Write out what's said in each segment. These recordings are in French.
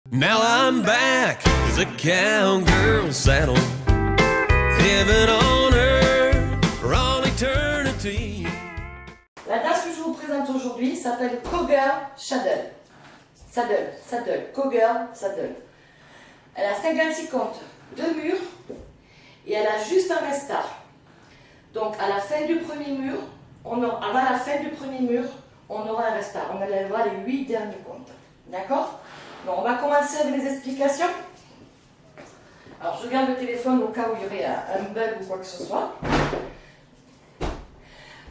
Now I'm back as a cowgirl saddle. Heaven on earth for all eternity. La danse que je vous présente aujourd'hui s'appelle Cowgirl Saddle. Saddle, Cowgirl Saddle. Elle a 56 comptes, 2 murs et elle a juste un restart. Donc à la fin du premier mur, avant la fin du premier mur, on aura un restart. On élèvera les 8 derniers comptes. D'accord? Donc on va commencer avec les explications. Alors je garde le téléphone au cas où il y aurait un bug ou quoi que ce soit.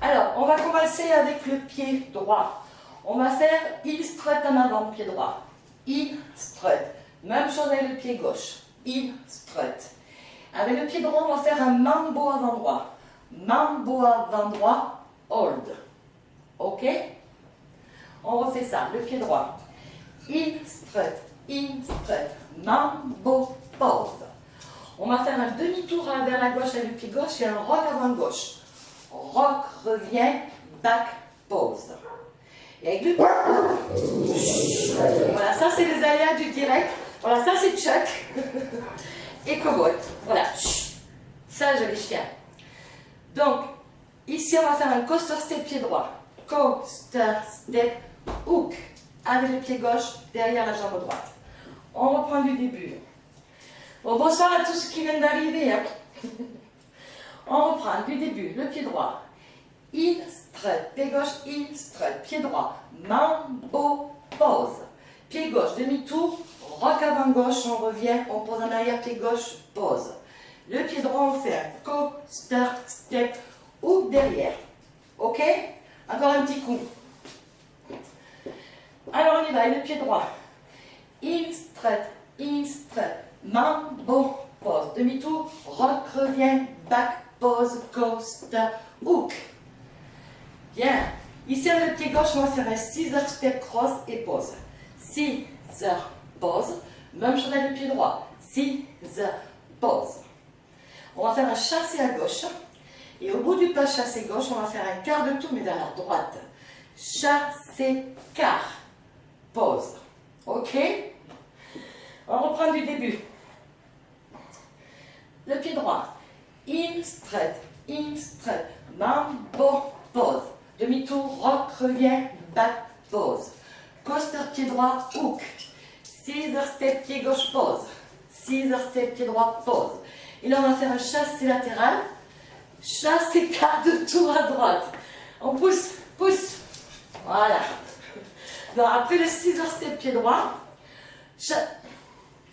Alors on va commencer avec le pied droit. On va faire heel strut en avant, pied droit. Heel strut. Même chose avec le pied gauche. Heel strut. Avec le pied droit, on va faire un mambo avant droit. Mambo avant droit, hold. Ok? On refait ça, le pied droit. Heel strut, mambo, pause. On va faire un demi-tour vers la gauche avec le pied gauche et un rock avant gauche. Rock, revient, back, pause. Et avec le voilà, ça c'est les aléas du direct. Voilà, ça c'est Chuck et Cowboy. Voilà, ça je les chiens. Donc, ici on va faire un coaster step pied droit. Coaster step hook. Avec le pied gauche derrière la jambe droite. On reprend du début. Bon, bonsoir à tous ceux qui viennent d'arriver. Hein. On reprend du début, le pied droit. Heel strut, pied gauche, heel strut, pied droit. Mambo, pause. Pied gauche, demi-tour, rock avant gauche, on revient, on pose en arrière, pied gauche, pause. Le pied droit, on fait un coaster step hook derrière. Ok? Encore un petit coup. Alors on y va, le pied droit. Heel strut, mambo, pause. Demi-tour, rock, revient, back, pause, coaster, hook. Bien. Ici, avec le pied gauche, on va faire un scissor step cross et pause. Scissor, pause. Même chose avec le pied droit. Scissor, pause. On va faire un chassé à gauche. Et au bout du pas chassé gauche, on va faire un quart de tour, mais vers la droite. Chassé, quart. Pause. Ok? On reprend du début. Le pied droit. Heel strut, mambo, pause. Demi-tour, rock, revient, back, pause. Coaster, pied droit, hook. Scissor step, pied gauche, pause. Scissor step, pied droit, pause. Et là, on va faire un chassé latéral. Chassé quart de tour à droite. On pousse. Voilà. Donc, après le scissor step pied droit,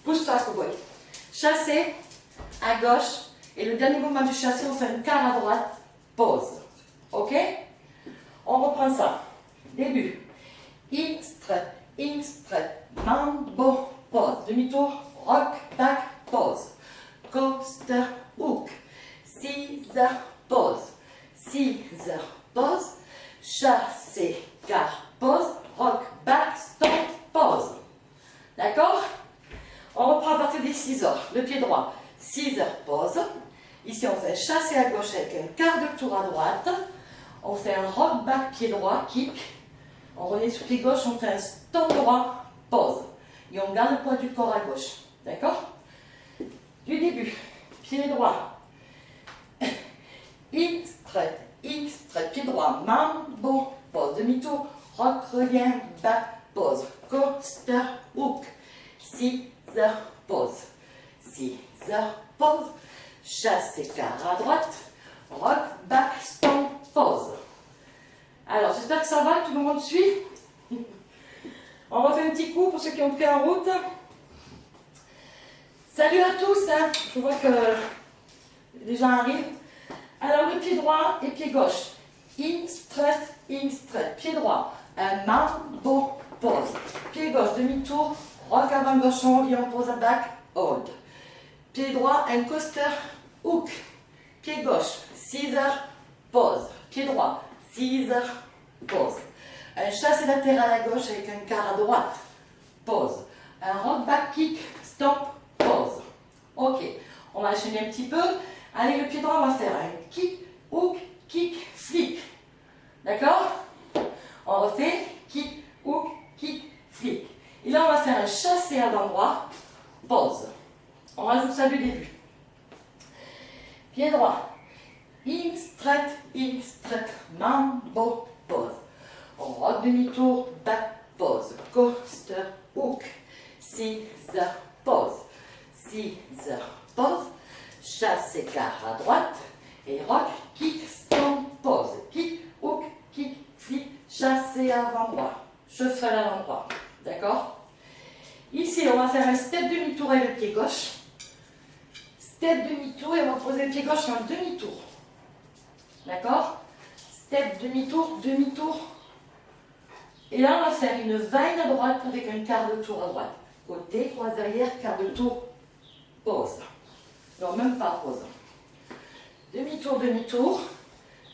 pousse-toi, cowboy. Chassé à gauche. Et le dernier mouvement du chassé, on fait un quart à droite. Pause. Ok? On reprend ça. Début. Heel strut, mambo, pause. Demi-tour, rock, back, pause. Coaster, hook. Scissor, pause. Scissor, pause. Chassé, quart, pause. Rock, back, stop, pause. D'accord? On reprend à partir des scissors. Le pied droit, scissor, pause. Ici, on fait un chassé à gauche avec un quart de tour à droite. On fait un rock, back, pied droit, kick. On remet sur pied gauche, on fait un stop droit, pause. Et on garde le poids du corps à gauche. D'accord? Du début, pied droit. Heel strut, pied droit, mambo, pause. Demi-tour, rock, revient, back, pause. Coaster, hook. Scissor, pause. Scissor, pause. Chassé quart à droite. Rock, back, stop, pause. Alors, j'espère que ça va, tout le monde suit. On refait un petit coup pour ceux qui ont pris en route. Salut à tous, hein. Je vois que les gens arrivent. Alors, le pied droit et pied gauche. Heel strut, pied droit. Un mambo, pause. Pied gauche, demi-tour, rock avant gauche, on revient, on pose à back, hold. Pied droit, un coaster, hook. Pied gauche, scissor, pause. Pied droit, scissor, pause. Un chassé latéral à gauche avec un quart à droite, pause. Un rock back kick, stop, pause. Ok, on va enchaîner un petit peu. Allez, le pied droit, on va faire un kick, hook, kick, flick. D'accord? On refait kick, hook, kick, flick. Et là, on va faire un un chassé avant droit, pause. On rajoute ça du début. Pied droit. In, straight, mambo, pause. On rock demi-tour, back, pause. Coaster, hook. Scissor, pause. Scissor, pause. Chassé quart à droite. Et rock, kick, stomp, pause. Kick, hook, kick, flip, chassé avant droit. Shuffle avant droit. D'accord? Ici, on va faire un step demi-tour avec le pied gauche. Step demi-tour et on va poser le pied gauche en demi-tour. D'accord? Step demi-tour, demi-tour. Et là, on va faire une vaine à droite avec un quart de tour à droite. Côté, croise arrière, quart de tour, pause. Non, même pas pause. Demi-tour, demi-tour,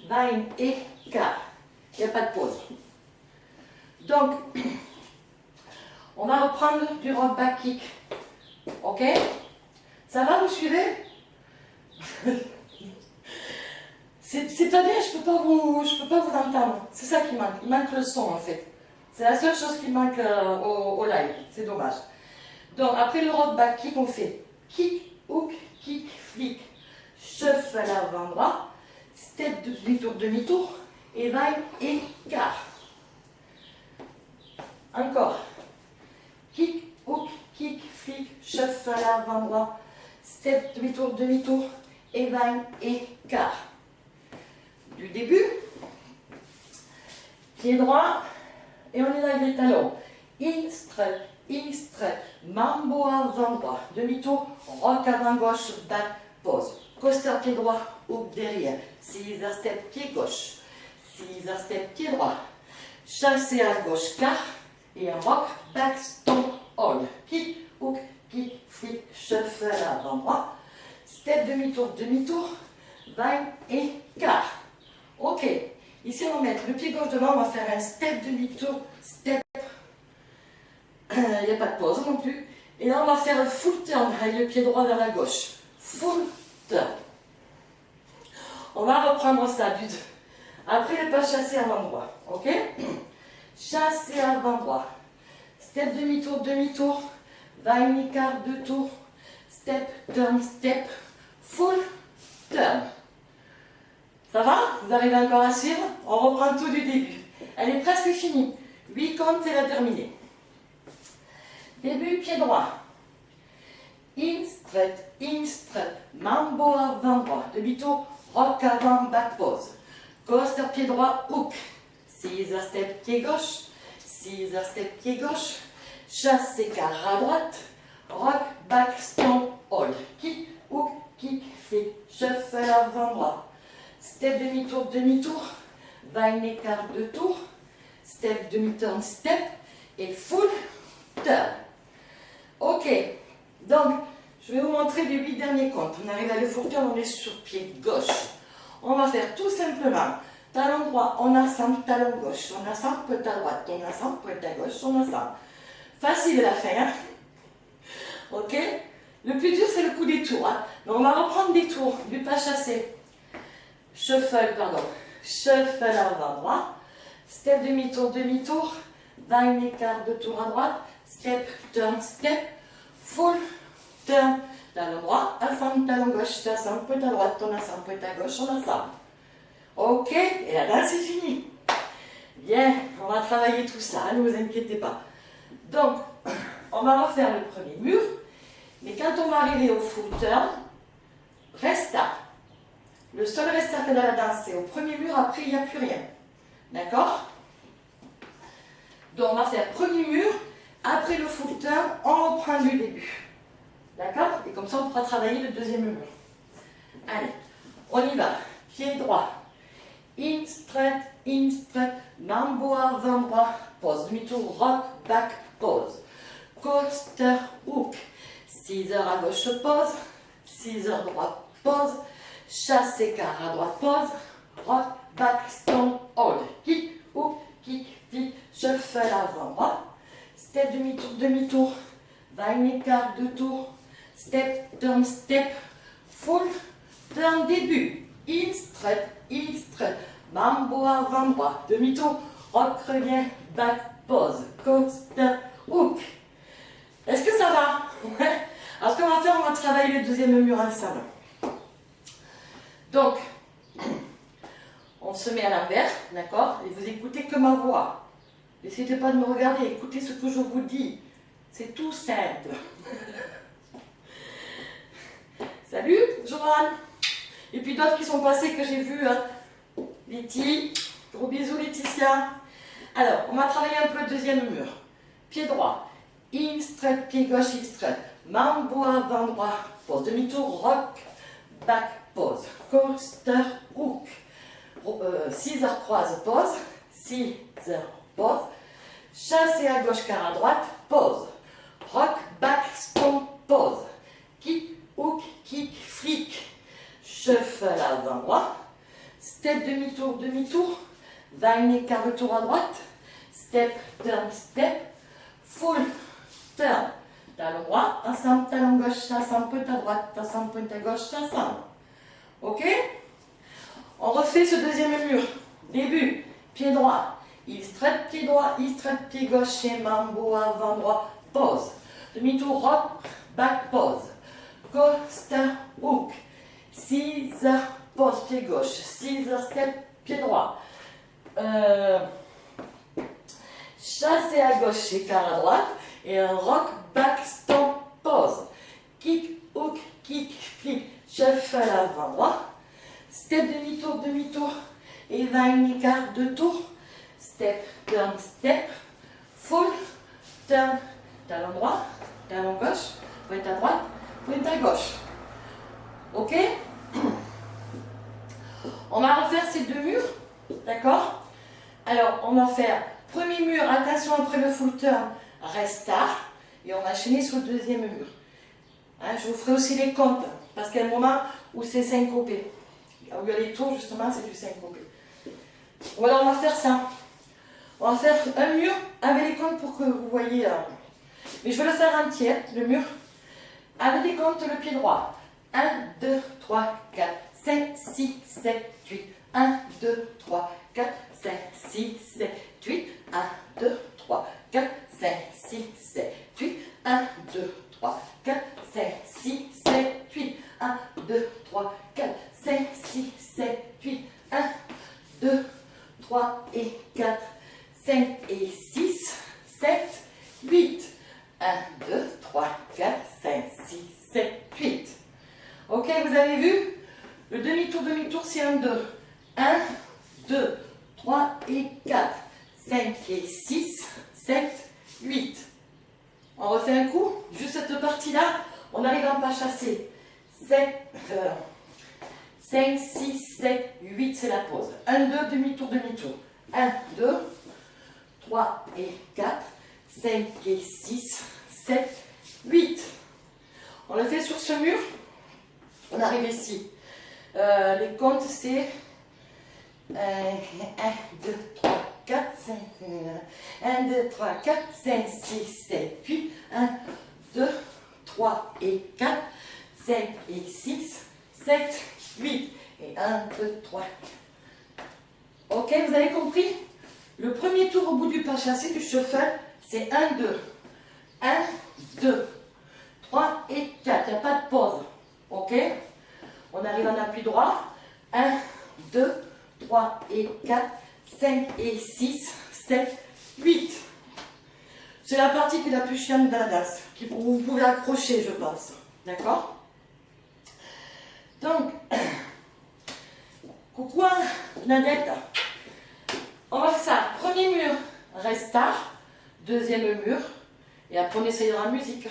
vaine et quart. Il n'y a pas de pause. Donc, on va reprendre du rock back kick. Ok? Ça va, vous suivez? C'est pas bien, je peux pas vous entendre. C'est ça qui manque. Il manque le son en fait. C'est la seule chose qui manque au live. C'est dommage. Donc après le rock back kick, on fait kick, hook, kick, flick, shuffle à l'avant-bras, step demi-tour, demi-tour, et vague et quart. Encore. Kick, hook, kick, flick, shuffle à l'avant-bras, step demi-tour, demi-tour, et vague et quart. Du début, pied droit, et on est là avec les talons. In, straight, mambo avant droit, demi-tour, rock avant gauche, back, pause. Coaster pied droit, hook derrière, scissor step pied gauche, scissor step pied droit, chassé à gauche, quart, et un rock, back, stomp, hold. Kick, hook, kick, flip, shuffle avant droit, step demi-tour, demi-tour, vague et quart. Ok, ici on va mettre le pied gauche devant, on va faire un step demi-tour, step, il n'y a pas de pause non plus, et là on va faire un full turn avec le pied droit vers la gauche, full turn. On va reprendre ça après le pas chassé avant droit, ok? Chassé avant droit, step demi-tour, demi-tour, vague quart de tour, step, step, full turn. Ça va? Vous arrivez encore à suivre? On reprend tout du début. Elle est presque finie. 8 comptes et la terminée. Début, pied droit. In, straight, mambo avant droit. Demi-tour, rock avant, back pose. Coaster, pied droit, hook. Scissor step, pied gauche. Scissor step, pied gauche. Chassé quart à droite. Rock, back, stomp, hold. Kick, hook, kick, flip, shuffle avant droit. Step demi-tour, demi-tour, vague et quart de tour, step demi-turn, step, et full turn. Ok, donc je vais vous montrer les 8 derniers comptes. On arrive à le full turn, on est sur pied gauche. On va faire tout simplement talon droit, on assemble, talon gauche, on assemble, pointe à droite, on assemble, pointe à gauche, on assemble. Facile la fin, hein? Ok? Le plus dur c'est le coup des tours. Hein? Donc on va reprendre des tours, du pas chassé. Shuffle avant droit, step demi-tour, demi-tour, vague et quart de tour à droite, step, turn, step, full turn, talon droit, assemble, talon gauche, assemble, pointe à droite, on assemble, pointe à gauche, on assemble. Ok, et là c'est fini. Bien, on va travailler tout ça, ne vous inquiétez pas. Donc, on va refaire le premier mur, mais quand on va arriver au full turn, resta. Le seul restart dans la danse, c'est au premier mur, après il n'y a plus rien. D'accord? Donc on va faire premier mur, après le full turn, on reprend du début. D'accord? Et comme ça on pourra travailler le deuxième mur. Allez, on y va. Pied droit. In, straight, mambo avant droit, pause, demi-tour, rock, back, pause. Coaster, hook. Scissor à gauche, pause. Scissor droite, pause. Chassé quart à droite, pause, rock, back, stomp, hold, kick, hook, kick, flip, shuffle avant droit, step demi-tour, vague et quart de tour, step, turn, step, full turn début, in, straight, mambo avant droit, demi-tour, rock, revient, back, pause, coaster, hook, Est-ce que ça va? Ouais. Alors, ce qu'on va faire, on va travailler le deuxième mur ensemble. Donc, on se met à l'envers, d'accord? Et vous écoutez que ma voix. N'essayez pas de me regarder, écoutez ce que je vous dis. C'est tout simple. Salut, Joanne. Et puis d'autres qui sont passés que j'ai vus. Hein. Letty, gros bisous Laetitia. Alors, on va travailler un peu le deuxième mur. Pied droit, in straight, pied gauche, in straight. Mambo avant droit, pose. Demi-tour, rock, back, pose. Coaster, hook. Scissor croise, pose. Scissor, pose. Chassé à gauche, quart à droite, pose. Rock, back, stomp, pose. Kick, hook, kick, flick. Shuffle avant droit. Step, demi-tour, demi-tour. Va-in quart de tour à droite. Step, turn, step. Full turn. Talon droit, ensemble, talon gauche, ensemble, pointe à droite, ensemble, pointe à gauche, ensemble. Ok? On refait ce deuxième mur. Début, pied droit. Il straight, pied droit, il straight, pied gauche, et mambo avant droit, pause. Demi-tour, rock, back, pause. Coaster, hook. Scissor, pause, pied gauche. Scissor, step, pied droit. Chassé à gauche et quart à droite. Et un rock, back, stomp, pause. Kick, hook, kick, flick. Shuffle avant droit. Step, demi-tour, demi-tour. Et va-in quart de tour. Step, turn, step. Full turn. Talon droit, talon gauche. Pointe à droite, pointe à gauche. Ok? On va refaire ces deux murs. D'accord? Alors, on va faire premier mur, attention après le full turn, restart. Et on va enchaîner sur le deuxième mur. Hein, je vous ferai aussi les comptes. Parce qu'il y a un moment où c'est syncopé. Où il y a les tours, justement, c'est du syncopé. Voilà, on va faire ça. On va faire un mur avec les comptes pour que vous voyez. Mais je vais le faire entier, le mur. Avec les comptes, le pied droit. 1, 2, 3, 4, 5, 6, 7, 8. 1, 2, 3, 4, 5, 6, 7, 8. 1, 2, 3, 4, 5, 6, 7, 8. 1, 2, 3, 4, 5, 6, 7, 8. 1, 2, 3, 4, 5, 6, 7, 8. 1, 2, 3 et 4, 5 et 6, 7, 8. 1, 2, 3, 4, 5, 6, 7, 8. Ok, vous avez vu? Le demi-tour, c'est un 2. 1, 2, 3 et 4, 5 et 6, 7, 8. On refait un coup. Juste cette partie-là, on arrive en pas chassé. 5, 6, 7, 8, c'est la pause. 1, 2, demi-tour, demi-tour. 1, 2, 3 et 4, 5 et 6, 7, 8. On le fait sur ce mur. On arrive ici. Les comptes, c'est 1, 2, 3, 4, 5, 1, 2, 3, 4, 5, 6, 7, 8. 1, 2, 3 et 4, 5 et 6, 7, 8. Et 1, 2, 3. Ok, vous avez compris? Le premier tour au bout du pas chassé du shuffle, c'est 1, 2. 1, 2, 3 et 4. Il n'y a pas de pause. Ok? On arrive en appui droit. 1, 2, 3 et 4, 5 et 6, 7, 8. C'est la partie qui est la plus chiante de la danse. Vous pouvez accrocher, je pense. D'accord? Donc, coucou Nadette. On va faire ça. Premier mur, restart. Deuxième mur. Et après, on essayera la musique.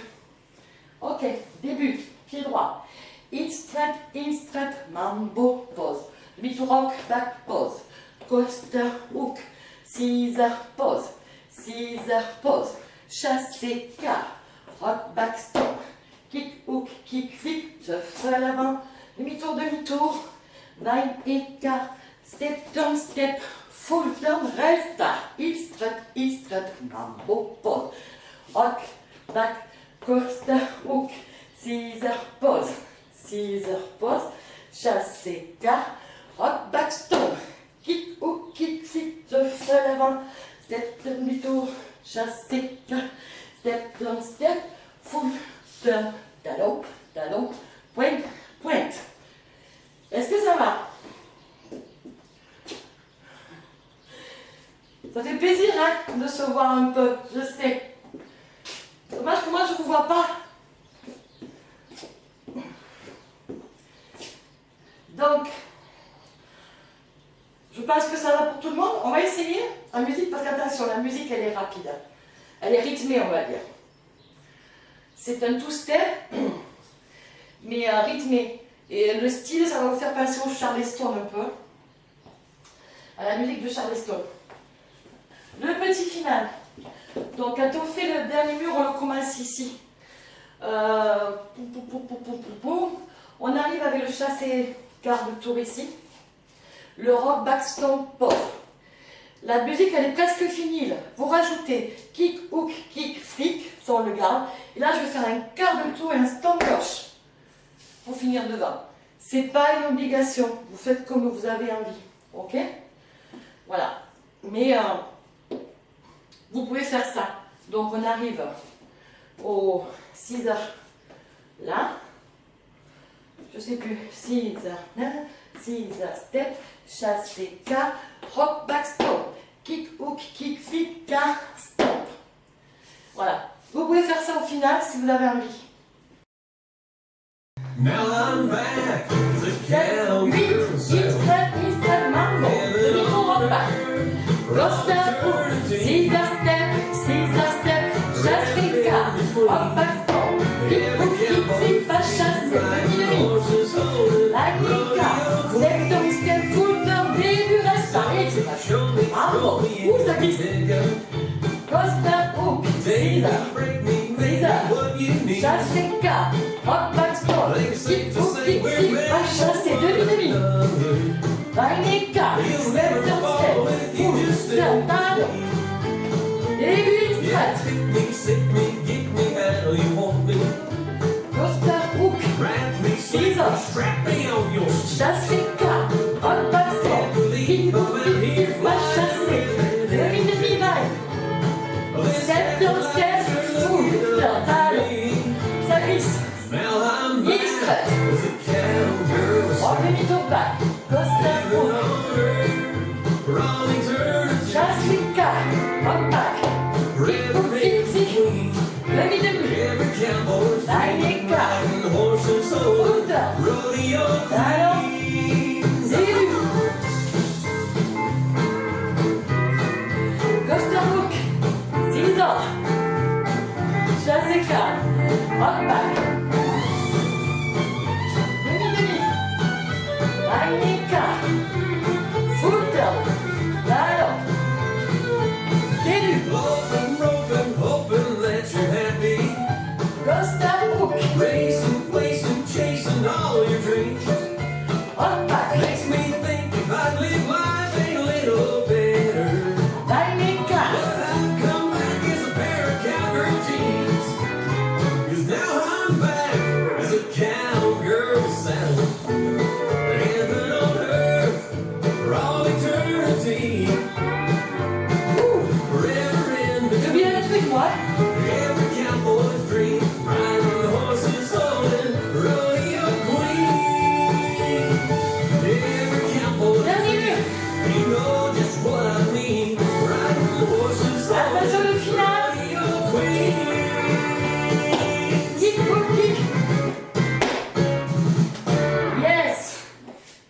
Ok, début. Pied droit. In straight, mambo, pause. Demi-tour rock, back, pause. Coaster, hook. Scissor, pause. Scissor, pause. Chassé, quart. Rock, back, stop. Kick, hook, kick, flick. Shuffle à l'avant. Demi-tour, demi-tour. Vine et quart. Step, turn, step. Full turn, restart. In straight, mambo, pause. Rock, back, coaster, hook. Scissor, pause. Scissor, pause. Chassé, quart. Rock, back, stone. Kick, hook, kick, flick. Shuffle à l'avant. Step, demi-tour. Chassé, quart. Step, turn, step. foot, turn, talon, talon, pointe, pointe. Est-ce que ça va? Ça fait plaisir hein, de se voir un peu, je sais. Dommage que moi je ne vous vois pas. Donc, je pense que ça va pour tout le monde. On va essayer en musique, parce qu'attention, la musique elle est rapide. Elle est rythmée, on va dire. C'est un two-step, mais rythmé. Et le style, ça va vous faire penser au Charleston un peu. À la musique de Charleston. Le petit final. Donc quand on fait le dernier mur, on le commence ici. On arrive avec le chassé quart de tour ici. Le rock backstomp pop. La musique elle est presque finie là. Vous rajoutez kick, hook, kick, flick, ça on le garde. Et là je vais faire un quart de tour et un stomp gauche. Pour finir devant. C'est pas une obligation. Vous faites comme vous avez envie. Ok? Voilà. Mais vous pouvez faire ça. Donc on arrive au 6 heures là. Je sais plus. 6 heures, 6 heures step, chassé K, rock back stomp, kick hook, kick flip, K, stomp. Voilà. Vous pouvez faire ça au final si vous avez envie. Now I'm back, the 7, 8, cowgirl Eastern Mambo, demi-tour rock back. Ghoster hook, 6 heures step, chassé K, rock back stomp, kick hook, kick flip, pas chassé, demi-demi. Agnica, lector step, full turn, début, reste pareil, c'est pas chaud. Mambo, où ça glisse? Ghoster hook, 6 heures, chassé K, rock back stomp, kick hook, kick flip, pas chassé, demi-demi. Agnica, lector step, full turn, talon, début, stretch. Ghoster hook, 6 heures. Chassé K, rock back stomp, kick hook, kick flip, pas chassé, demi-demi vague. Step, full turn, talon, ça glisse. Knee stretch, rock demi-tour back, Ghoster hook, chassé K, rock back, kick hook, kick flip, demi-demi. Agnica, full turn, talon, début. Ghoster hook, 6 heures. Chassé K, rock back.